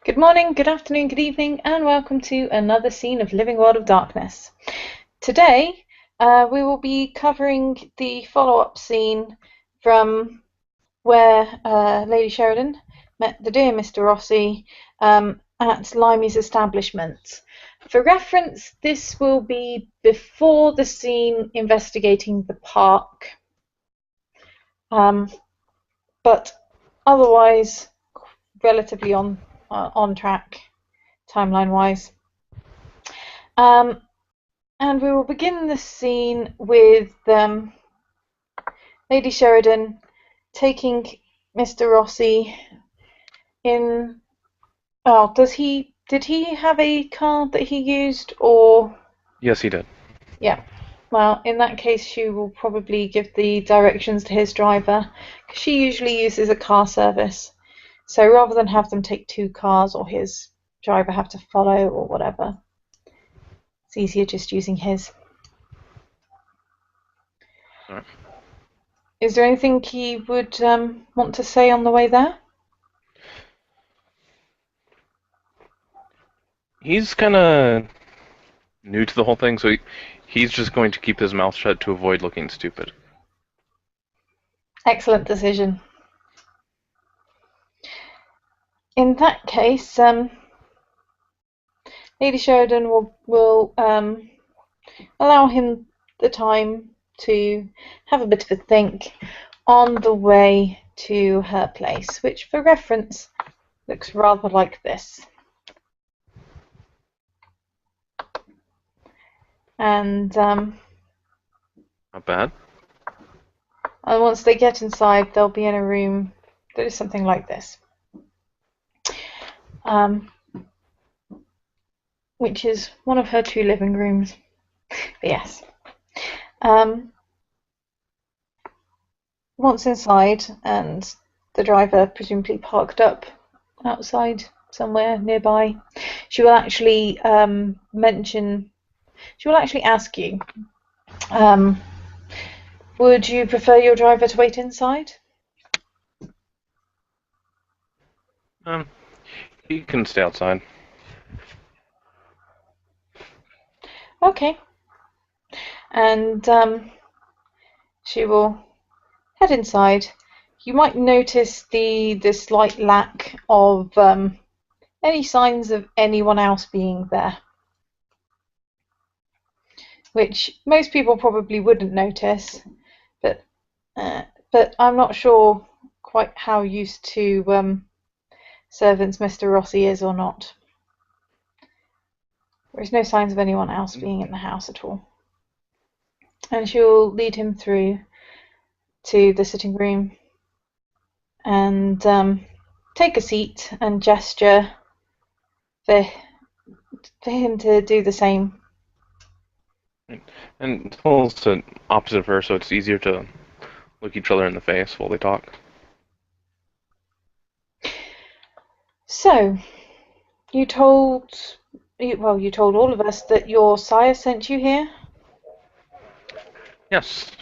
Good morning, good afternoon, good evening, and welcome to another scene of Living World of Darkness. Today, we will be covering the follow-up scene from where Lady Sheridan met the dear Mr Rossi at Limey's establishment. For reference, this will be before the scene investigating the park, but otherwise relatively on track timeline-wise. And we will begin the scene with Lady Sheridan taking Mr Rossi in. Oh, did he have a car that he used, or? Yes, he did. Yeah. Well, in that case, she will probably give the directions to his driver, because she usually uses a car service. So rather than have them take two cars or his driver have to follow or whatever, it's easier just using his. All right. Is there anything he would want to say on the way there? He's kind of new to the whole thing, so he's just going to keep his mouth shut to avoid looking stupid. Excellent decision. In that case, Lady Sheridan will allow him the time to have a bit of a think on the way to her place, which, for reference, looks rather like this. And Not bad. once they get inside, they'll be in a room that is something like this, which is one of her two living rooms. But yes. Once inside, and the driver presumably parked up outside somewhere nearby, she will actually ask you, would you prefer your driver to wait inside? Um, he can stay outside. Okay. And she will head inside. You might notice the slight lack of any signs of anyone else being there, which most people probably wouldn't notice, but I'm not sure quite how used to servants Mr Rossi is or not. There's no signs of anyone else being in the house at all. And she'll lead him through to the sitting room and take a seat and gesture for him to do the same. And Toll's the opposite of her, so it's easier to look each other in the face while they talk. So, you told all of us that your sire sent you here. Yes.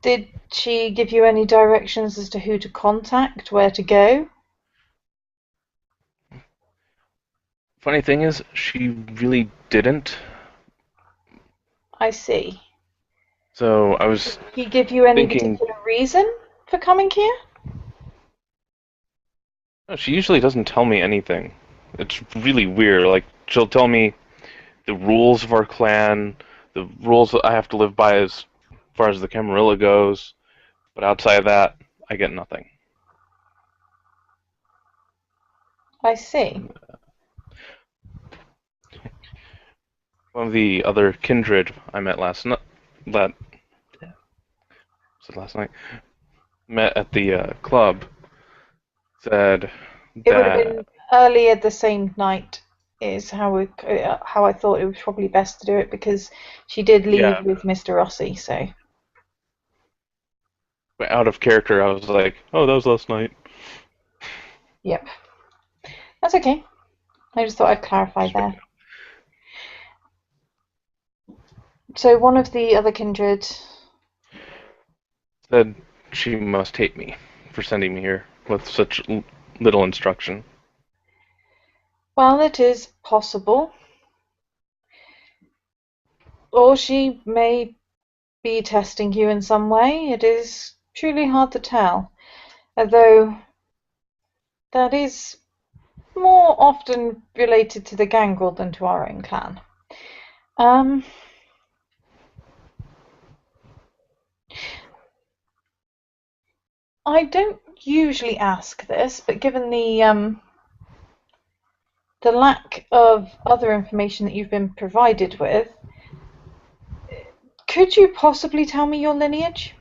Did she give you any directions as to who to contact, where to go? Funny thing is, she really didn't. I see. So I was Did he give you any thinking. particular reason for coming here? No, she usually doesn't tell me anything. It's really weird. Like, she'll tell me the rules of our clan, the rules that I have to live by as far as the Camarilla goes, but outside of that, I get nothing. I see. One of the other kindred I met last night, was it last night? Met at the club, said It would have that. been earlier the same night, is how I thought it was probably best to do it, because she did leave Yeah, with Mr Rossi. So out of character, I was like, oh, that was last night. yep, that's okay. I just thought I'd clarify there. So one of the other kindred. Said she must hate me for sending me here with such little instruction. Well, it is possible. Or she may be testing you in some way. It is truly hard to tell, although that is more often related to the Gangrel than to our own clan. Um, I don't usually ask this, but given the lack of other information that you've been provided with, could you possibly tell me your lineage?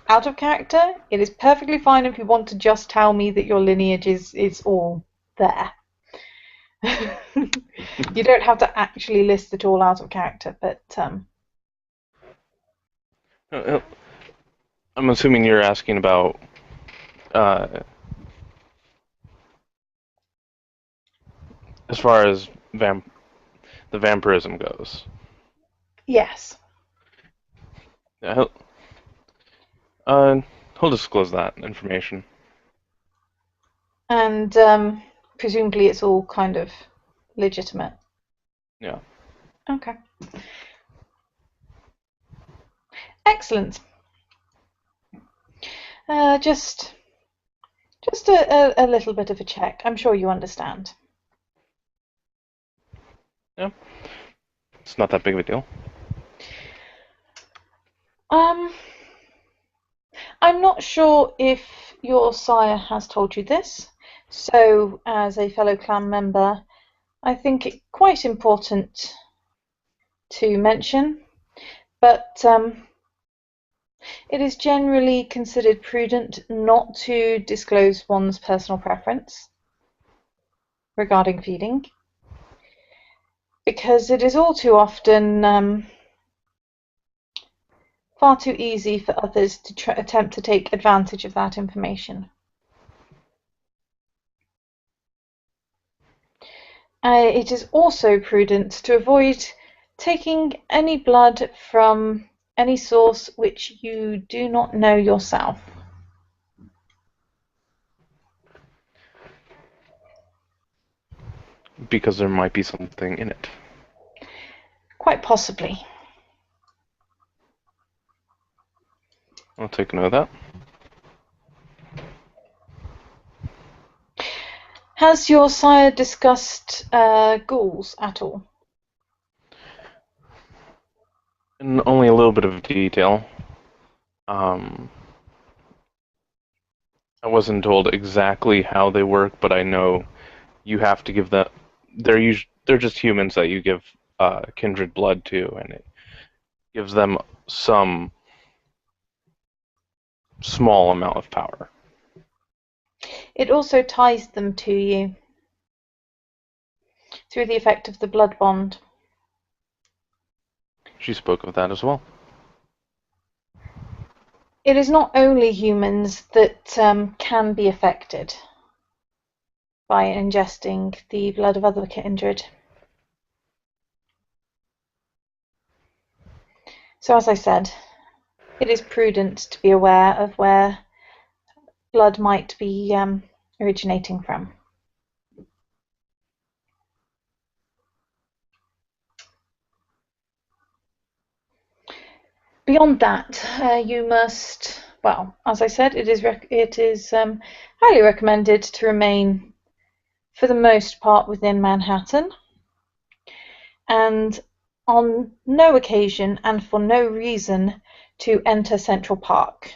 Out of character, it is perfectly fine if you want to just tell me that your lineage is all there. You don't have to actually list it all out of character, but Uh, I'm assuming you're asking about uh, as far as the vampirism goes. yes. Yeah, he'll disclose that information. And presumably it's all kind of legitimate. Yeah. Okay. Excellent. Just a little bit of a check. I'm sure you understand. Yeah. It's not that big of a deal. Um, I'm not sure if your sire has told you this, so as a fellow clan member, I think it quite important to mention, but it is generally considered prudent not to disclose one's personal preference regarding feeding, because it is all too often far too easy for others to attempt to take advantage of that information. It is also prudent to avoid taking any blood from any source which you do not know yourself. Because there might be something in it. Quite possibly. I'll take note of that. Has your sire discussed ghouls at all? In only a little bit of detail. Um, I wasn't told exactly how they work, but I know you have to give them. They're just humans that you give kindred blood to, and it gives them some small amount of power. It also ties them to you through the effect of the blood bond. She spoke of that as well. It is not only humans that can be affected by ingesting the blood of other kindred. So, as I said, it is prudent to be aware of where blood might be originating from. Beyond that, you must, well, as I said, it is highly recommended to remain, for the most part, within Manhattan, and on no occasion and for no reason to enter Central Park.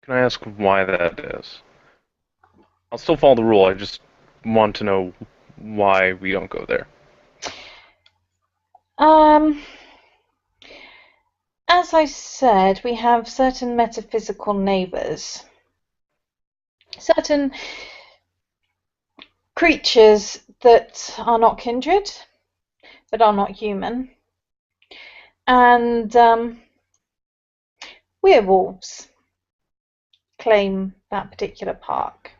Can I ask why that is? I'll still follow the rule. I just want to know why we don't go there. Um, as I said, we have certain metaphysical neighbours, certain creatures that are not kindred, but are not human, and werewolves claim that particular park.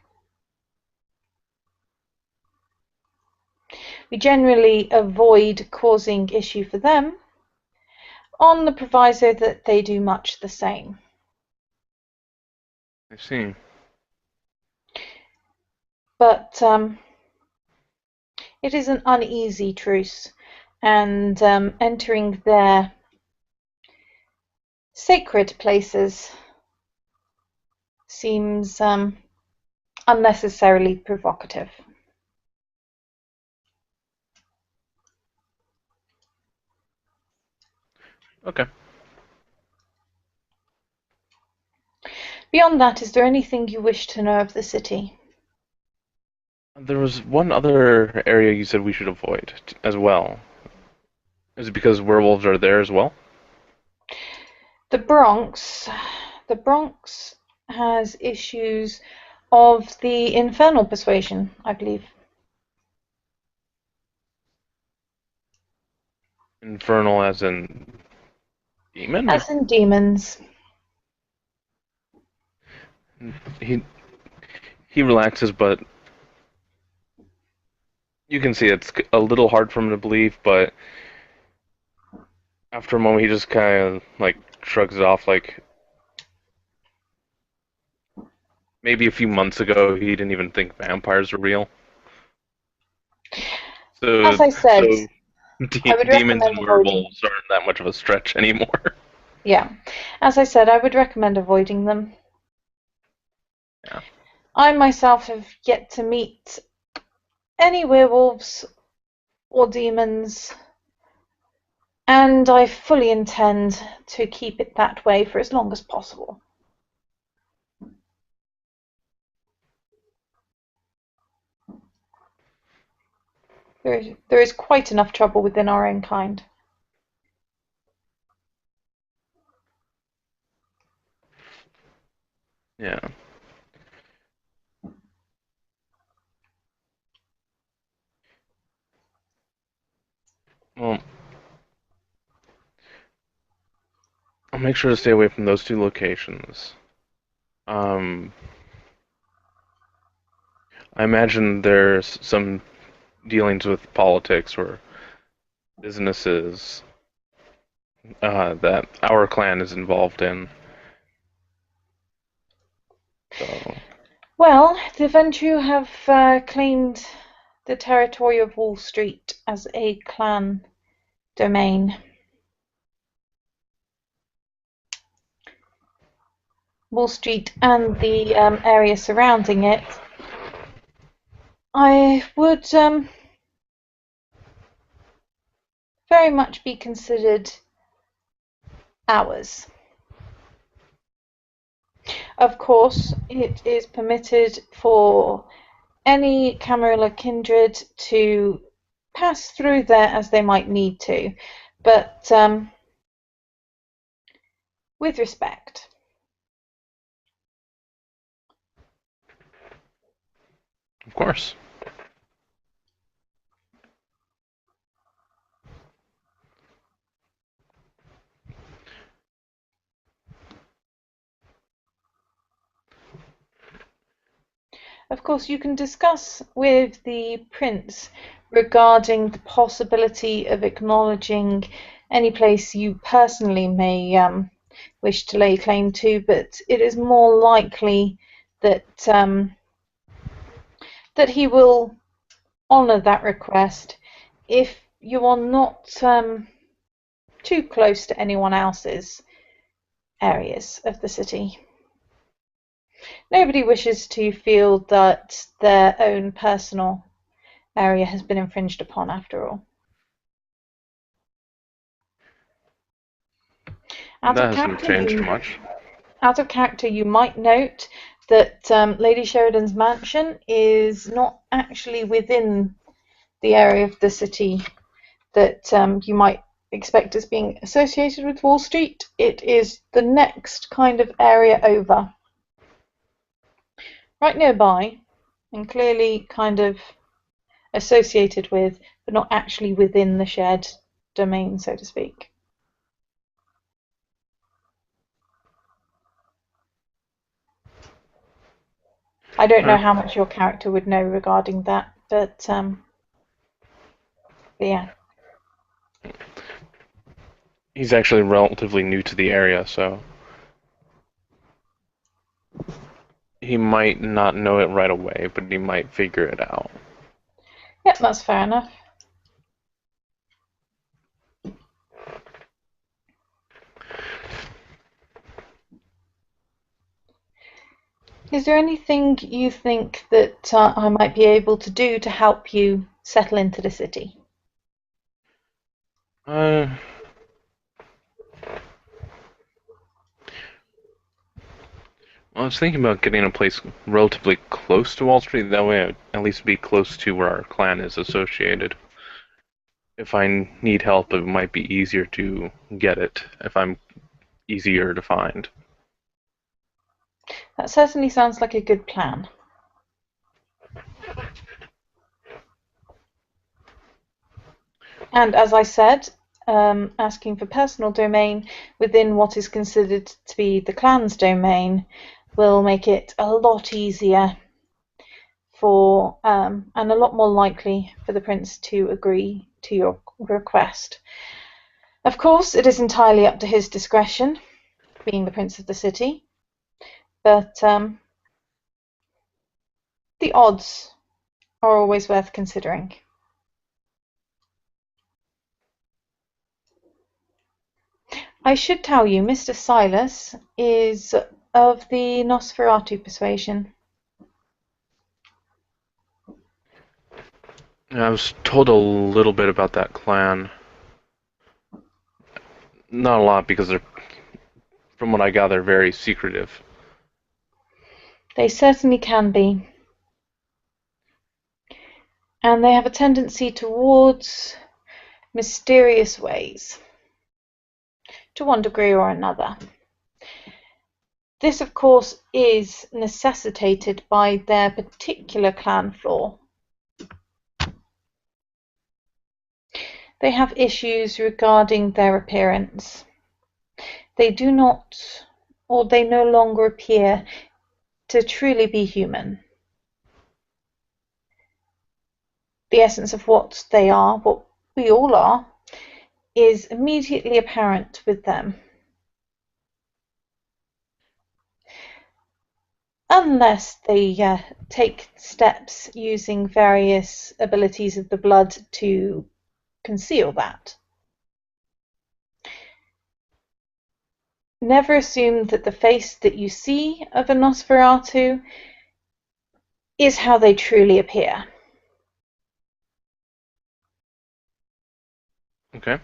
We generally avoid causing issue for them on the proviso that they do much the same. I see. but it is an uneasy truce, and entering their sacred places seems unnecessarily provocative. Okay. Beyond that, is there anything you wish to know of the city? There was one other area you said we should avoid as well. Is it because werewolves are there as well? The Bronx. The Bronx has issues of the infernal persuasion, I believe. Infernal as in demon? As in demons. He he relaxes, but you can see it's a little hard for him to believe, but after a moment he just kind of like shrugs it off like maybe a few months ago he didn't even think vampires were real. So As I said, so I would demons recommend and avoiding. werewolves aren't that much of a stretch anymore. Yeah, as I said, I would recommend avoiding them. Yeah. I myself have yet to meet any werewolves or demons, and I fully intend to keep it that way for as long as possible. There is quite enough trouble within our own kind. Yeah. Well, I'll make sure to stay away from those two locations. Um, I imagine there's some dealings with politics or businesses that our clan is involved in. So, Well, the Ventrue have claimed the territory of Wall Street as a clan domain. Wall Street and the area surrounding it, I would very much be considered ours. Of course, it is permitted for any Camarilla kindred to pass through there as they might need to, but with respect. of course. Of course, you can discuss with the Prince regarding the possibility of acknowledging any place you personally may wish to lay claim to, but it is more likely that that he will honour that request if you are not too close to anyone else's areas of the city. Nobody wishes to feel that their own personal area has been infringed upon after all. Out of That hasn't character, changed you much. out of character, you might note that Lady Sheridan's mansion is not actually within the area of the city that you might expect as being associated with Wall Street. It is the next kind of area over, right nearby, and clearly kind of associated with, but not actually within the shared domain, so to speak. I don't know Alright. how much your character would know regarding that, but yeah. He's actually relatively new to the area, so he might not know it right away, but he might figure it out. Yep, that's fair enough. Is there anything you think that I might be able to do to help you settle into the city? Uh, I was thinking about getting a place relatively close to Wall Street. That way, I'd at least be close to where our clan is associated. If I need help, it might be easier to get it if I'm easier to find. That certainly sounds like a good plan. And as I said, asking for personal domain within what is considered to be the clan's domain will make it a lot easier for and a lot more likely for the prince to agree to your request. Of course, it is entirely up to his discretion, being the prince of the city, but the odds are always worth considering. I should tell you, Mr. Silas is of the Nosferatu persuasion. I was told a little bit about that clan. Not a lot because they're, from what I gather, very secretive. They certainly can be. And they have a tendency towards mysterious ways, to one degree or another. This, of course, is necessitated by their particular clan flaw. They have issues regarding their appearance. They do not, or they no longer appear to truly be human. The essence of what they are, what we all are, is immediately apparent with them. Unless they take steps using various abilities of the blood to conceal that. Never assume that the face that you see of a Nosferatu is how they truly appear. Okay.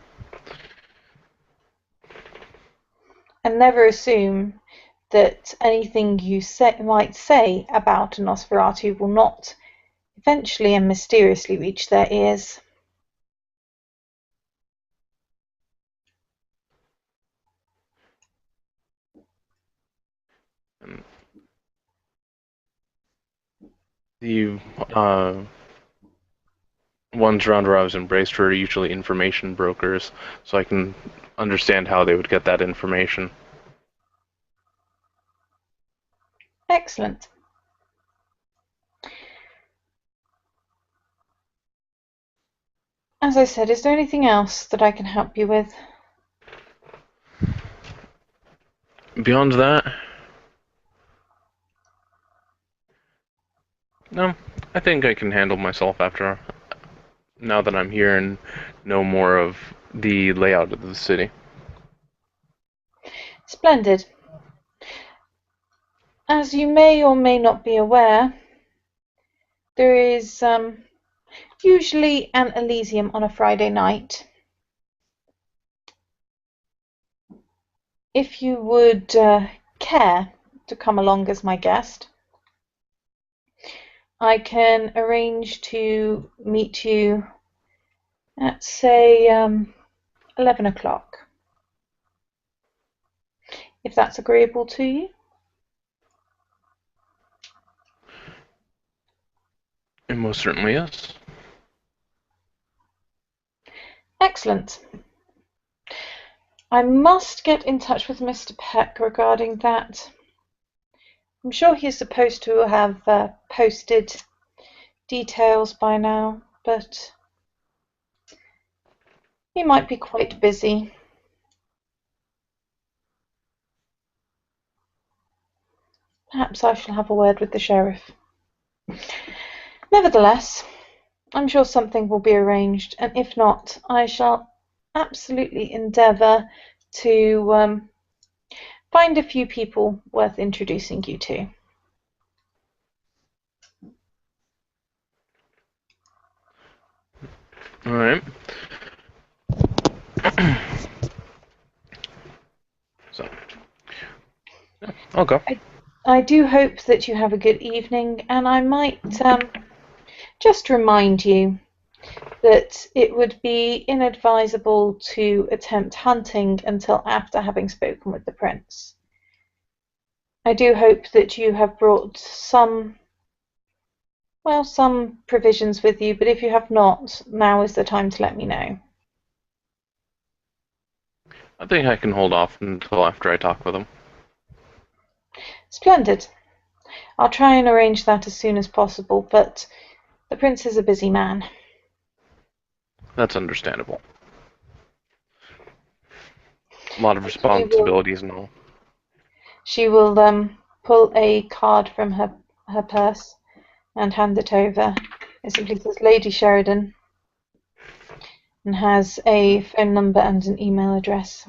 And never assume that anything you might say about a Nosferatu will not eventually and mysteriously reach their ears. And the ones around where I was embraced were usually information brokers, so I can understand how they would get that information. Excellent. As I said, is there anything else that I can help you with? Beyond that, no, I think I can handle myself after now that I'm here and know more of the layout of the city. Splendid. As you may or may not be aware, there is usually an Elysium on a Friday night. If you would care to come along as my guest, I can arrange to meet you at, say, 11 o'clock, if that's agreeable to you. It most certainly is. Excellent. I must get in touch with Mr. Peck regarding that. I'm sure he's supposed to have posted details by now, but he might be quite busy. perhaps I shall have a word with the sheriff. Nevertheless, I'm sure something will be arranged, and if not, I shall absolutely endeavour to find a few people worth introducing you to. All right. So, yeah, I'll go. I do hope that you have a good evening, and I might just remind you that it would be inadvisable to attempt hunting until after having spoken with the prince. I do hope that you have brought some provisions with you, but if you have not, now is the time to let me know. I think I can hold off until after I talk with him. Splendid. I'll try and arrange that as soon as possible, but the prince is a busy man. That's understandable. A lot of She will, responsibilities and all. she will pull a card from her purse and hand it over. It simply says Lady Sheridan and has a phone number and an email address.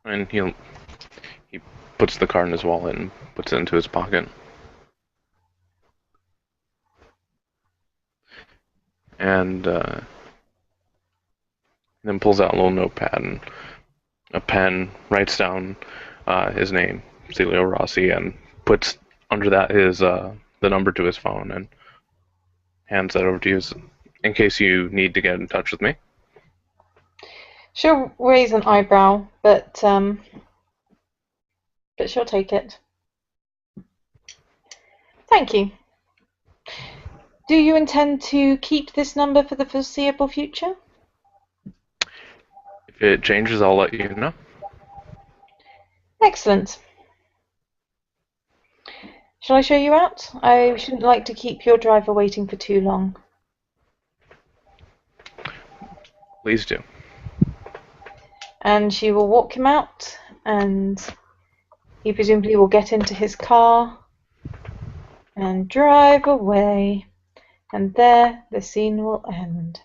And he puts the card in his wallet and puts it into his pocket. And then pulls out a little notepad and a pen, writes down his name, Celio Rossi, and puts under that his the number to his phone and hands that over to you in case you need to get in touch with me. She'll raise an eyebrow, but she'll take it. Thank you. Do you intend to keep this number for the foreseeable future? If it changes, I'll let you know. Excellent. Shall I show you out? I shouldn't like to keep your driver waiting for too long. Please do. And she will walk him out, and he presumably will get into his car and drive away. And there the scene will end.